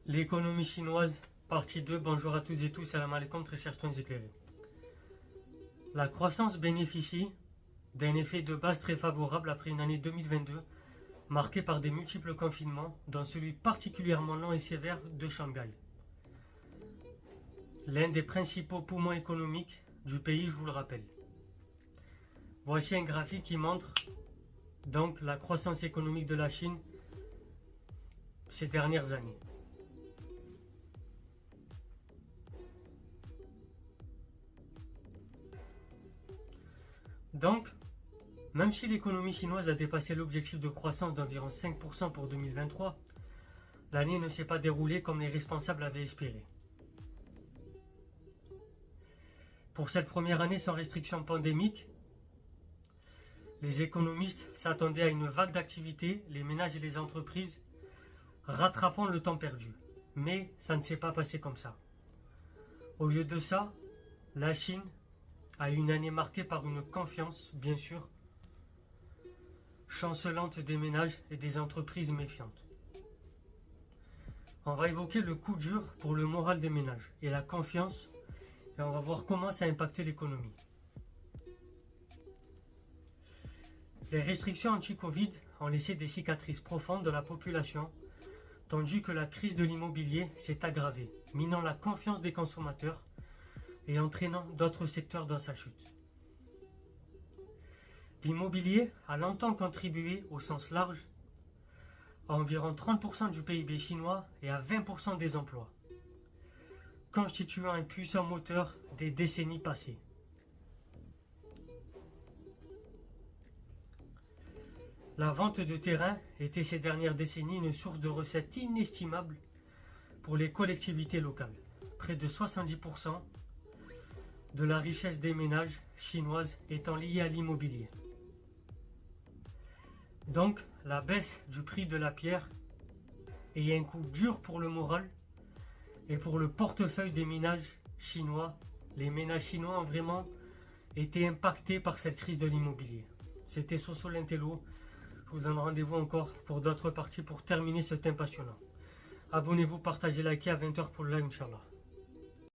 L'économie chinoise, partie 2. Bonjour à toutes et tous, salam alaikum, très chers toins éclairés. La croissance bénéficie d'un effet de base très favorable après une année 2022 marquée par des multiples confinements, dont celui particulièrement long et sévère de Shanghai. L'un des principaux poumons économiques du pays, je vous le rappelle. Voici un graphique qui montre donc la croissance économique de la Chine ces dernières années. Donc, même si l'économie chinoise a dépassé l'objectif de croissance d'environ 5% pour 2023, l'année ne s'est pas déroulée comme les responsables avaient espéré. Pour cette première année sans restriction pandémique, les économistes s'attendaient à une vague d'activité, les ménages et les entreprises rattrapant le temps perdu. Mais ça ne s'est pas passé comme ça. Au lieu de ça, la Chine a eu une année marquée par une confiance, bien sûr, chancelante des ménages et des entreprises méfiantes. On va évoquer le coup dur pour le moral des ménages et la confiance, et on va voir comment ça a impacté l'économie. Les restrictions anti-Covid ont laissé des cicatrices profondes dans la population, tandis que la crise de l'immobilier s'est aggravée, minant la confiance des consommateurs et entraînant d'autres secteurs dans sa chute. L'immobilier a longtemps contribué au sens large à environ 30% du PIB chinois et à 20% des emplois, constituant un puissant moteur des décennies passées. La vente de terrain était ces dernières décennies une source de recettes inestimable pour les collectivités locales. Près de 70% de la richesse des ménages chinoises étant liée à l'immobilier. Donc, la baisse du prix de la pierre est un coup dur pour le moral et pour le portefeuille des ménages chinois. Les ménages chinois ont vraiment été impactés par cette crise de l'immobilier. C'était Soso l'Intello. Je vous donne rendez-vous encore pour d'autres parties pour terminer ce thème passionnant. Abonnez-vous, partagez, likez à 20h pour le live, Inch'Allah.